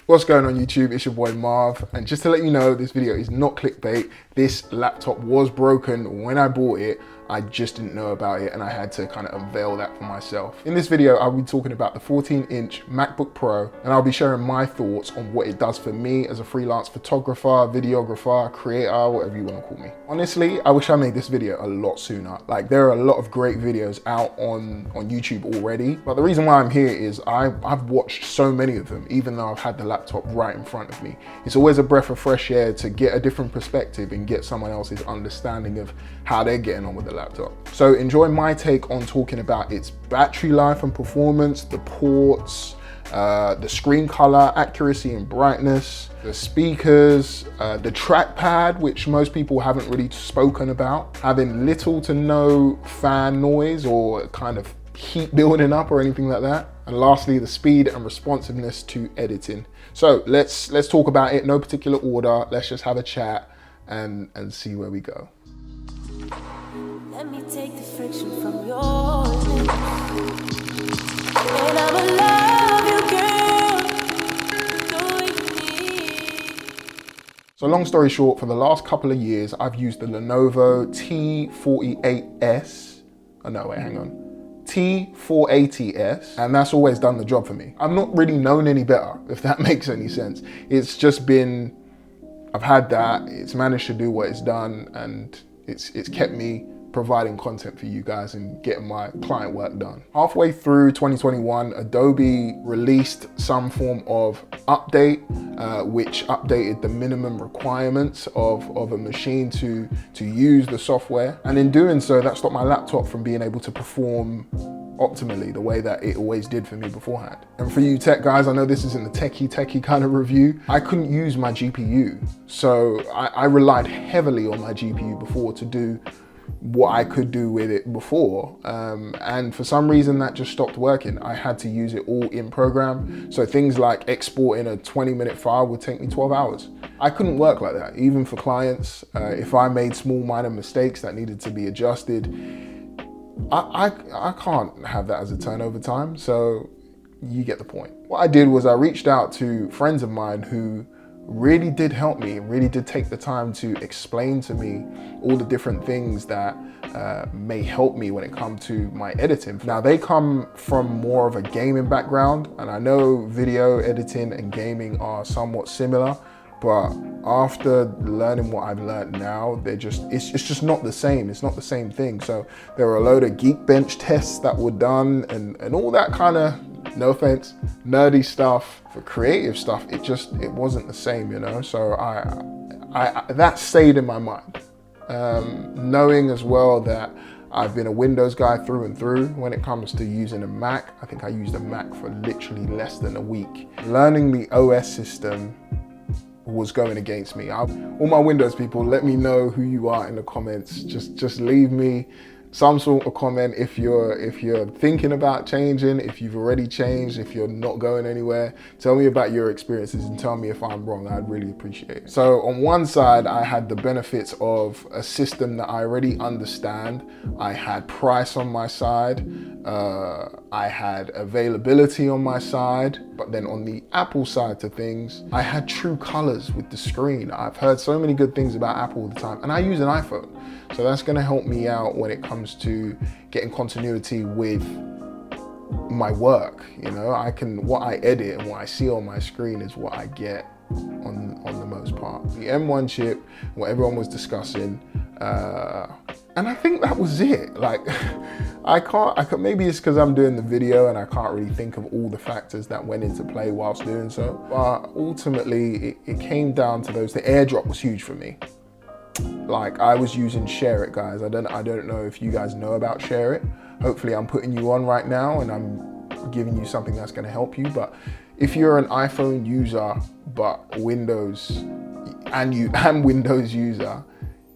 What's going on YouTube? It's your boy Marv, and just to let you know, this video is not clickbait. This laptop was broken when I bought it. I just didn't know about it and I had to kind of unveil that for myself. In this video, I'll be talking about the 14-inch MacBook Pro, and I'll be sharing my thoughts on what it does for me as a freelance photographer, videographer, creator, whatever you want to call me. Honestly, I wish I made this video a lot sooner. Like, there are a lot of great videos out on YouTube already, but the reason why I'm here is I've watched so many of them, even though I've had the laptop right in front of me. It's always a breath of fresh air to get a different perspective and get someone else's understanding of how they're getting on with the laptop. So enjoy my take on talking about its battery life and performance, the ports, the screen color, accuracy and brightness, the speakers, the trackpad, which most people haven't really spoken about, having little to no fan noise or kind of heat building up or anything like that. And lastly, the speed and responsiveness to editing. So let's talk about it, no particular order. Let's just have a chat and see where we go. Let me take the friction from your lips, and I'ma love you, girl, do So long story short, for the last couple of years, I've used the Lenovo T48S. Oh no, wait, hang on. T480S, and that's always done the job for me. I've not really known any better, if that makes any sense. It's just been, I've had that, it's managed to do what it's done, and it's kept me providing content for you guys and getting my client work done. Halfway through 2021, Adobe released some form of update, which updated the minimum requirements of a machine to use the software. And in doing so, that stopped my laptop from being able to perform optimally the way that it always did for me beforehand. And for you tech guys, I know this isn't a techie kind of review. I couldn't use my GPU. So I relied heavily on my GPU before to do what I could do with it before. And for some reason that just stopped working. I had to use it all in program. So things like exporting a 20-minute file would take me 12 hours. I couldn't work like that, even for clients. If I made small minor mistakes that needed to be adjusted, I can't have that as a turnover time. So you get the point. What I did was I reached out to friends of mine who really did help me, really did take the time to explain to me all the different things that may help me when it comes to my editing. Now, they come from more of a gaming background, and I know video editing and gaming are somewhat similar, but after learning what I've learned now, it's just not the same. It's not the same thing. So there were a load of Geekbench tests that were done and all that kind of, no offense, nerdy stuff. For creative stuff, it wasn't the same, you know? So I that stayed in my mind. Knowing as well that I've been a Windows guy through and through when it comes to using a Mac. I think I used a Mac for literally less than a week. Learning the OS system was going against me. All my Windows people, let me know who you are in the comments. Just leave me some sort of comment if you're thinking about changing, if you've already changed, if you're not going anywhere. Tell me about your experiences and tell me if I'm wrong. I'd really appreciate it. So on one side, I had the benefits of a system that I already understand. I had price on my side. I had availability on my side. But then on the Apple side to things, I had true colors with the screen. I've heard so many good things about Apple all the time, and I use an iPhone. So that's gonna help me out when it comes to getting continuity with my work. You know, what I edit and what I see on my screen is what I get on the most part. The M1 chip, what everyone was discussing, and I think that was it. Like, maybe it's because I'm doing the video and I can't really think of all the factors that went into play whilst doing so. But ultimately, it came down to those. The AirDrop was huge for me. Like, I was using Share It, guys. I don't know if you guys know about Share It. Hopefully I'm putting you on right now and I'm giving you something that's gonna help you. But if you're an iPhone user, but Windows and Windows user,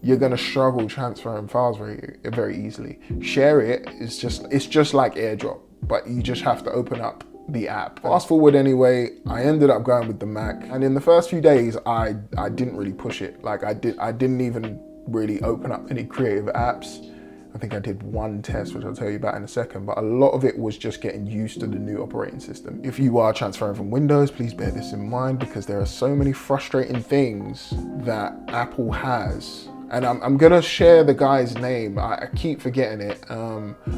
you're gonna struggle transferring files very easily. Share It is just like AirDrop, but you just have to open up the app. Fast forward anyway, I ended up going with the Mac, and in the first few days, I didn't really push it. Like I didn't even really open up any creative apps. I think I did one test, which I'll tell you about in a second, but a lot of it was just getting used to the new operating system. If you are transferring from Windows, please bear this in mind, because there are so many frustrating things that Apple has. And I'm gonna share the guy's name. I keep forgetting it,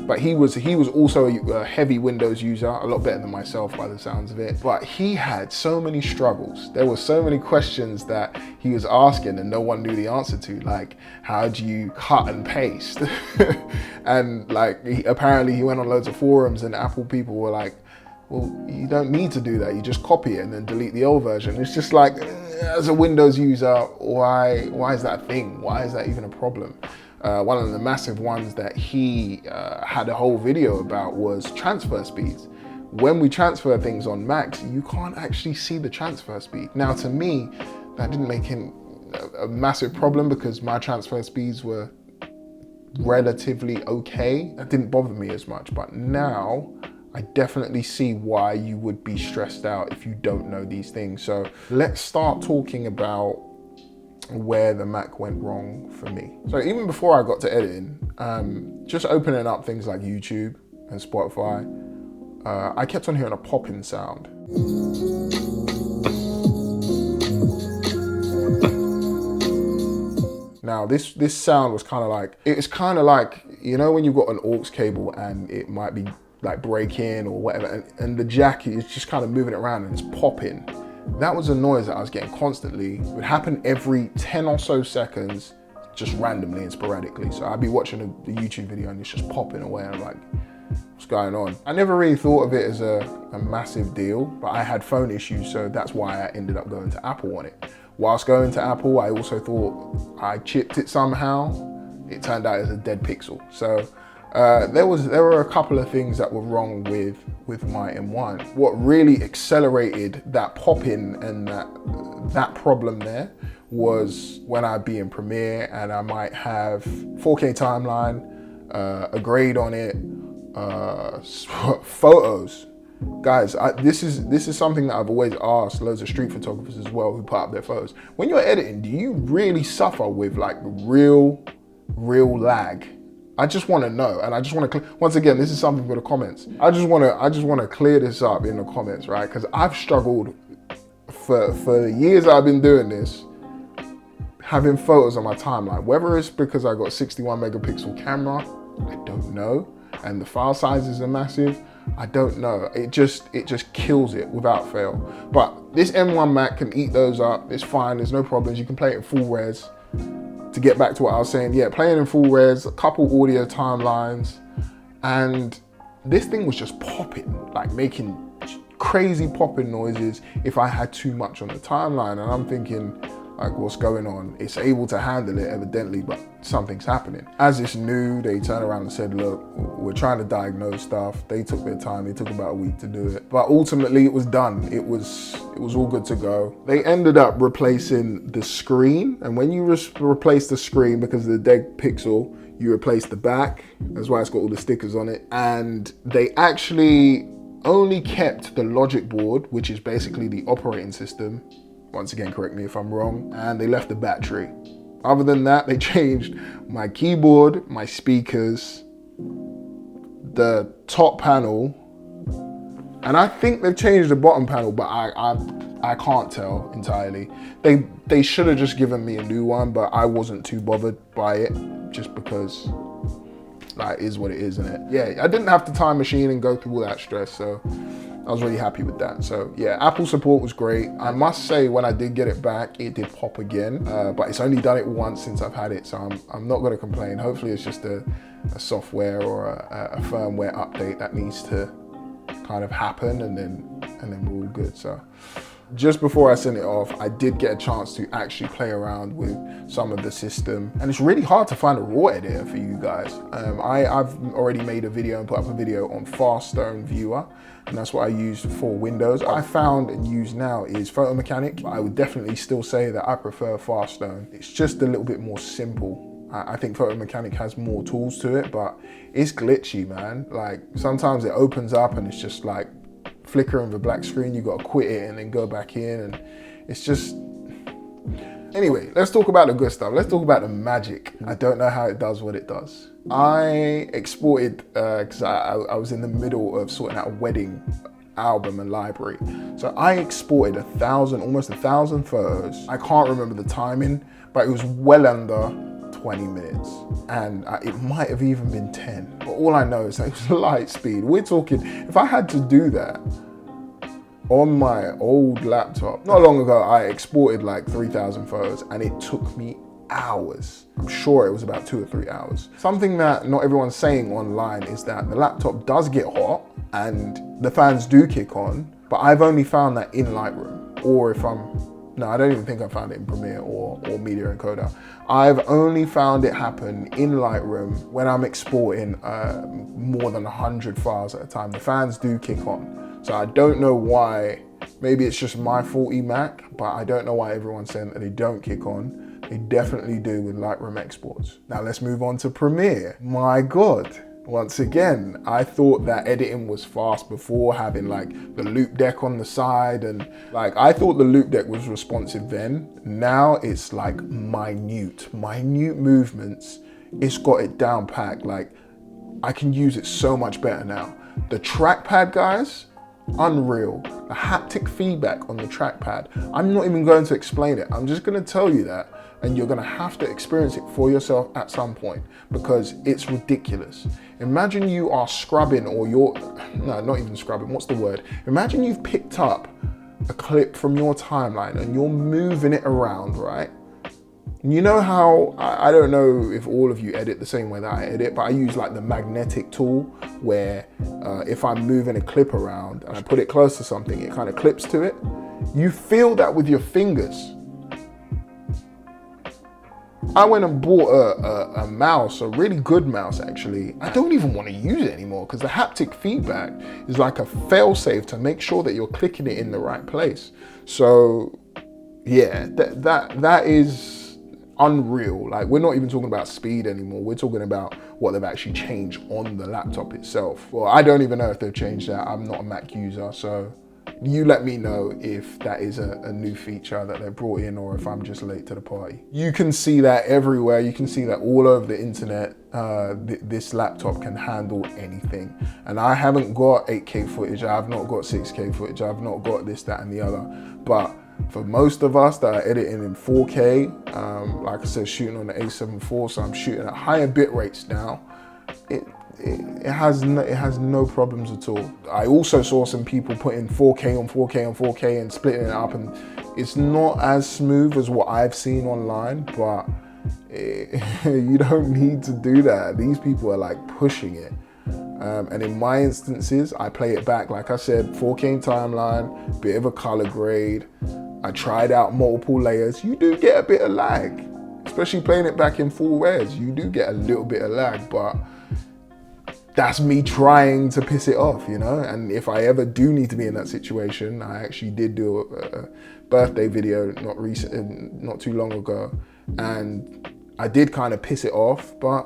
but he was also a heavy Windows user, a lot better than myself by the sounds of it. But he had so many struggles. There were so many questions that he was asking and no one knew the answer to, like how do you cut and paste? And like apparently he went on loads of forums and Apple people were like, well, you don't need to do that. You just copy it and then delete the old version. It's just like, as a Windows user, why is that a thing? Why is that even a problem? One of the massive ones that he had a whole video about was transfer speeds. When we transfer things on Macs, you can't actually see the transfer speed. Now, to me, that didn't make him a massive problem because my transfer speeds were relatively okay. That didn't bother me as much, but now, I definitely see why you would be stressed out if you don't know these things. So let's start talking about where the Mac went wrong for me. So even before I got to editing, just opening up things like YouTube and Spotify, I kept on hearing a popping sound. Now this sound was kind of like, you know when you've got an aux cable and it might be like break-in or whatever, and the jack is just kind of moving it around and it's popping. That was a noise that I was getting constantly. It would happen every 10 or so seconds, just randomly and sporadically. So I'd be watching the YouTube video and it's just popping away and I'm like, what's going on? I never really thought of it as a massive deal, but I had phone issues, so that's why I ended up going to Apple on it. Whilst going to Apple, I also thought I chipped it somehow. It turned out it was a dead pixel. So there were a couple of things that were wrong with my M1. What really accelerated that pop-in and that problem there was when I'd be in Premiere and I might have 4K timeline, a grade on it, photos. Guys, this is something that I've always asked loads of street photographers as well who put up their photos. When you're editing, do you really suffer with like real lag? I just want to know, and I just want to, once again, this is something for the comments. I just want to clear this up in the comments, right? Because I've struggled for the years I've been doing this, having photos on my timeline. Whether it's because I got 61 megapixel camera, I don't know, and the file sizes are massive, I don't know. It just kills it without fail. But this M1 Mac can eat those up. It's fine. There's no problems. You can play it in full res. To get back to what I was saying, yeah, playing in full res, a couple audio timelines, and this thing was just popping, like making crazy popping noises if I had too much on the timeline. And I'm thinking, like, what's going on? It's able to handle it evidently, but something's happening. As it's new, they turned around and said, look, we're trying to diagnose stuff. They took their time. They took about a week to do it, but ultimately it was done. It was all good to go. They ended up replacing the screen, and when you replace the screen, because of the dead pixel, you replace the back. That's why it's got all the stickers on it. And they actually only kept the logic board, which is basically the operating system. Once again, correct me if I'm wrong, and they left the battery. Other than that, they changed my keyboard, my speakers, the top panel, and I think they've changed the bottom panel, but I can't tell entirely. They should have just given me a new one, but I wasn't too bothered by it, just because that is what it is, isn't it? Yeah, I didn't have to time machine and go through all that stress, so I was really happy with that. So yeah, Apple support was great. I must say, when I did get it back, it did pop again, but it's only done it once since I've had it, so I'm not gonna complain. Hopefully it's just a software or a firmware update that needs to kind of happen, and then we're all good. So just before I sent it off, I did get a chance to actually play around with some of the system, and it's really hard to find a raw editor for you guys. I've already made a video and put up a video on Faststone Viewer, and that's what I use for Windows. I found and use now is Photo Mechanic, but I would definitely still say that I prefer Faststone. It's just a little bit more simple. I think Photo Mechanic has more tools to it, but it's glitchy, man. Like sometimes it opens up and it's just like flickering the black screen. You got to quit it and then go back in, and it's just, Anyway, let's talk about the good stuff. Let's talk about the magic. I don't know how it does what it does. I exported, because I was in the middle of sorting out a wedding album and library. So I exported almost 1,000 photos. I can't remember the timing, but it was well under 20 minutes. And it might have even been 10. But all I know is that it was light speed. We're talking, if I had to do that on my old laptop, not long ago, I exported like 3,000 photos and it took me hours. I'm sure it was about 2 or 3 hours. Something that not everyone's saying online is that the laptop does get hot and the fans do kick on, but I've only found that in Lightroom, or no, I don't even think I found it in Premiere or Media Encoder. I've only found it happen in Lightroom when I'm exporting more than 100 files at a time. The fans do kick on. So I don't know why, maybe it's just my faulty Mac, but I don't know why everyone's saying that they don't kick on. They definitely do with Lightroom exports. Now let's move on to Premiere. My God, once again, I thought that editing was fast before, having like the loop deck on the side, and like I thought the loop deck was responsive then. Now it's like minute movements. It's got it down packed. Like I can use it so much better now. The trackpad, guys, unreal. The haptic feedback on the trackpad. I'm not even going to explain it. I'm just going to tell you that, and you're going to have to experience it for yourself at some point because it's ridiculous. Imagine you are scrubbing, or no, not even scrubbing. What's the word? Imagine you've picked up a clip from your timeline and you're moving it around, right? You know how, I don't know if all of you edit the same way that I edit, but I use like the magnetic tool where if I'm moving a clip around and I put it close to something, it kind of clips to it. You feel that with your fingers. I went and bought a mouse, a really good mouse actually. I don't even want to use it anymore because the haptic feedback is like a fail-safe to make sure that you're clicking it in the right place. So yeah, that is unreal. Like we're not even talking about speed anymore. We're talking about what they've actually changed on the laptop itself. Well, I don't even know if they've changed that. I'm not a Mac user, so you let me know if that is a new feature that they brought in or if I'm just late to the party. You can see that everywhere. You can see that all over the internet. This laptop can handle anything. And I haven't got 8K footage. I've not got 6K footage. I've not got this, that, and the other. But for most of us that are editing in 4K, like I said, shooting on the A7 IV, so I'm shooting at higher bit rates now. It has no problems at all. I also saw some people putting 4K on 4K on 4K and splitting it up, and it's not as smooth as what I've seen online, but you don't need to do that. These people are like pushing it. And in my instances, I play it back, like I said, 4K timeline, bit of a color grade. I tried out multiple layers. You do get a bit of lag, especially playing it back in full res. You do get a little bit of lag, but that's me trying to piss it off, you know? And if I ever do need to be in that situation, I actually did do a birthday video not too long ago, and I did kind of piss it off, but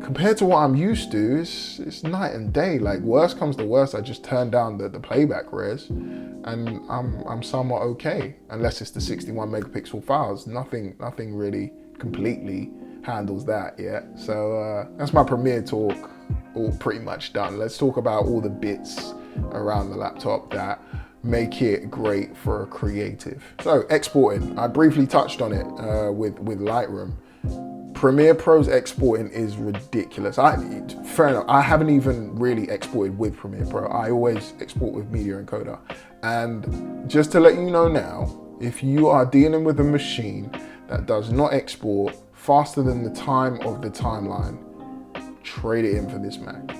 compared to what I'm used to, it's night and day. Like worst comes to worst, I just turn down the playback res and I'm somewhat okay, unless it's the 61 megapixel files. Nothing really completely handles that yet. So that's my Premiere talk, all pretty much done. Let's talk about all the bits around the laptop that make it great for a creative. So exporting, I briefly touched on it with Lightroom. Premiere Pro's exporting is ridiculous. Fair enough, I haven't even really exported with Premiere Pro. I always export with Media Encoder. And just to let you know now, if you are dealing with a machine that does not export faster than the time of the timeline, trade it in for this Mac.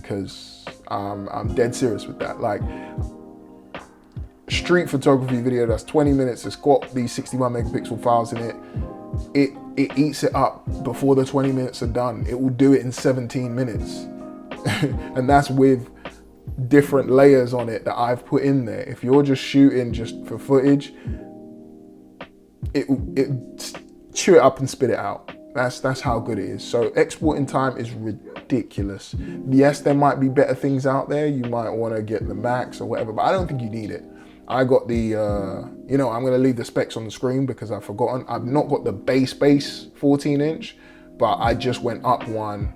Because I'm dead serious with that. Like, street photography video that's 20 minutes, it's got these 61 megapixel files in it. It eats it up before the 20 minutes are done. It will do it in 17 minutes. And that's with different layers on it that I've put in there. If you're just shooting just for footage, it chew it up and spit it out. That's how good it is. So exporting time is ridiculous. Yes, there might be better things out there. You might want to get the Max or whatever, but I don't think you need it. I got the, you know, I'm gonna leave the specs on the screen because I've forgotten. I've not got the base 14-inch, but I just went up one.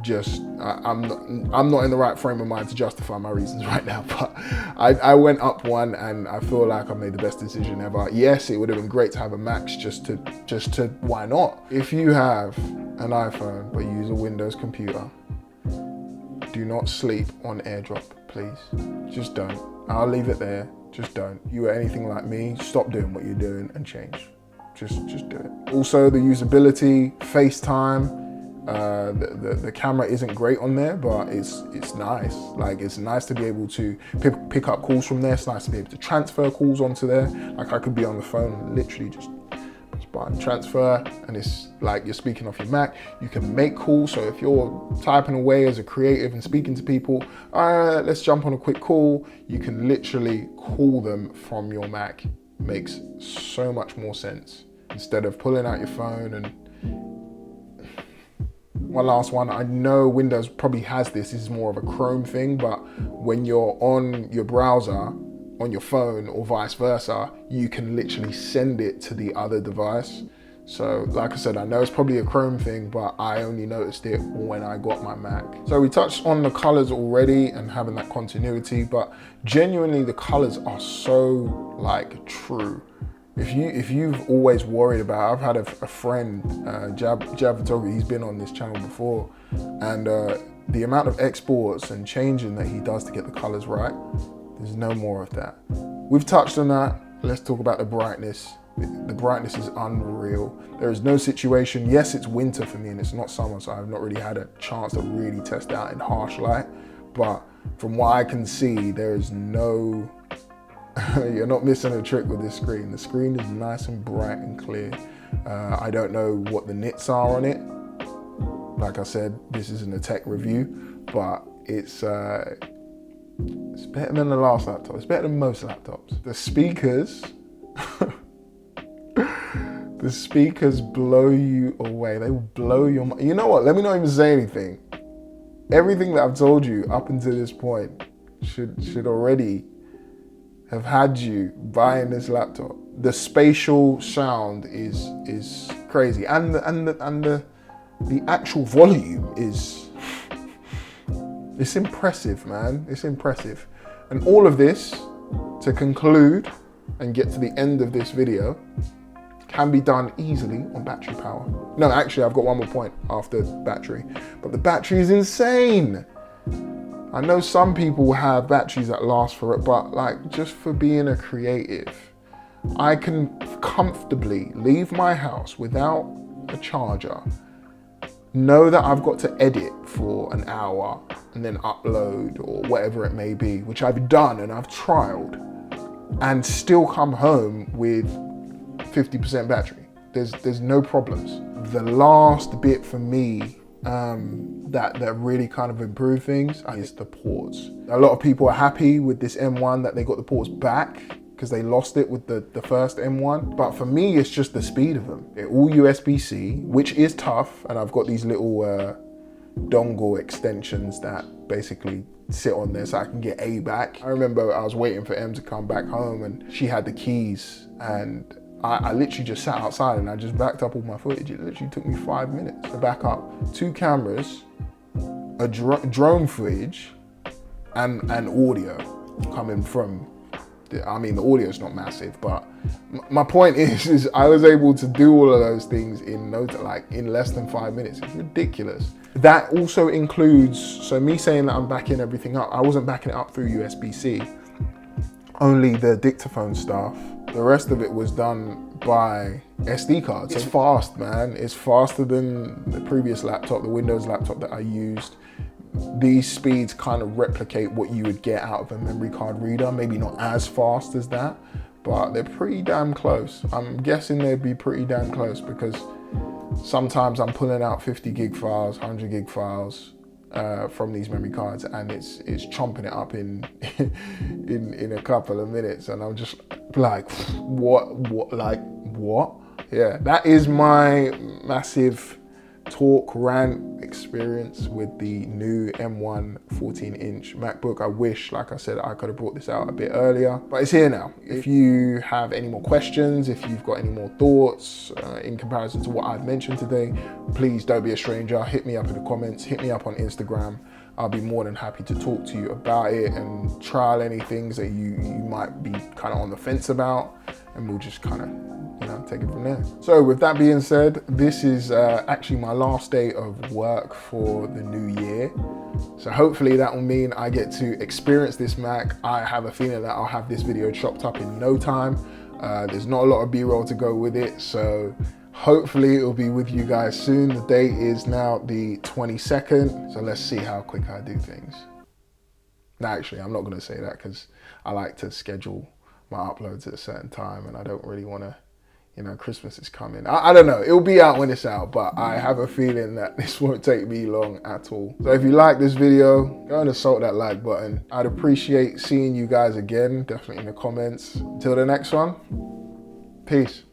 I'm not in the right frame of mind to justify my reasons right now, but I went up one and I feel like I made the best decision ever. Yes, it would have been great to have a Max just to why not? If you have an iPhone but use a Windows computer, do not sleep on AirDrop, please. Just don't. I'll leave it there. Just don't. You are anything like me, stop doing what you're doing and change. Just do it. Also, the usability, FaceTime. The camera isn't great on there, but it's nice. Like, it's nice to be able to pick up calls from there. It's nice to be able to transfer calls onto there. Like, I could be on the phone and literally just press button transfer, and it's like you're speaking off your Mac. You can make calls, so if you're typing away as a creative and speaking to people, let's jump on a quick call, you can literally call them from your Mac. Makes so much more sense instead of pulling out your phone. And one last one, I know Windows probably has this is more of a Chrome thing, but when you're on your browser, on your phone or vice versa, you can literally send it to the other device. So like I said, I know it's probably a Chrome thing, but I only noticed it when I got my Mac. So we touched on the colors already and having that continuity, but genuinely the colors are so like true. If you've always worried about, I've had a friend, Jab Photography, he's been on this channel before, and the amount of exports and changing that he does to get the colors right, there's no more of that. We've touched on that. Let's talk about the brightness. The brightness is unreal. There is no situation, yes, it's winter for me and it's not summer, so I've not really had a chance to really test out in harsh light, but from what I can see, there is no, you're not missing a trick with this screen. The screen is nice and bright and clear. I don't know what the nits are on it. Like I said, this isn't a tech review, but it's better than the last laptop. It's better than most laptops. The speakers, the speakers blow you away. They will blow your mind. You know what? Let me not even say anything. Everything that I've told you up until this point should already have had you buying this laptop. The spatial sound is crazy, and the actual volume is, it's impressive, man. It's impressive. And all of this, to conclude and get to the end of this video, can be done easily on battery power. No, actually, I've got one more point after battery, but the battery is insane. I know some people have batteries that last for it, but like, just for being a creative, I can comfortably leave my house without a charger, know that I've got to edit for an hour and then upload or whatever it may be, which I've done and I've trialed, and still come home with 50% battery. There's no problems. The last bit for me that really kind of improved things is the ports. A lot of people are happy with this M1 that they got the ports back because they lost it with the first M1. But for me, it's just the speed of them. They're all USB-C, which is tough. And I've got these little dongle extensions that basically sit on there so I can get A back. I remember I was waiting for M to come back home and she had the keys, and I literally just sat outside and I just backed up all my footage. It literally took me 5 minutes to back up 2 cameras, a drone footage, and audio coming from, I mean, the audio is not massive, but my point is I was able to do all of those things in less than 5 minutes. It's ridiculous. That also includes, so me saying that I'm backing everything up, I wasn't backing it up through USB-C, only the dictaphone stuff. The rest of it was done by SD cards. It's fast, man. It's faster than the previous laptop, the Windows laptop that I used. These speeds kind of replicate what you would get out of a memory card reader. Maybe not as fast as that, but they're pretty damn close. I'm guessing they'd be pretty damn close because sometimes I'm pulling out 50 gig files, 100 gig files from these memory cards, and it's chomping it up in a couple of minutes, and I'm just like, what? Yeah, that is my massive talk, rant experience with the new M1 14-inch MacBook. I wish, like I said, I could have brought this out a bit earlier, but it's here now. If you have any more questions, if you've got any more thoughts in comparison to what I've mentioned today, please don't be a stranger. Hit me up in the comments, hit me up on Instagram. I'll be more than happy to talk to you about it and trial any things that you might be kind of on the fence about, and we'll just kind of, you know, take it from there. So with that being said, this is actually my last day of work for the new year. So hopefully that will mean I get to experience this Mac. I have a feeling that I'll have this video chopped up in no time. There's not a lot of B-roll to go with it, so hopefully it will be with you guys soon. The date is now the 22nd, so let's see how quick I do things. No, actually, I'm not going to say that because I like to schedule my uploads at a certain time, and I don't really want to, you know, Christmas is coming. I don't know, it'll be out when it's out, but I have a feeling that this won't take me long at all. So if you like this video, go and assault that like button. I'd appreciate seeing you guys again, definitely in the comments. Until the next one, peace.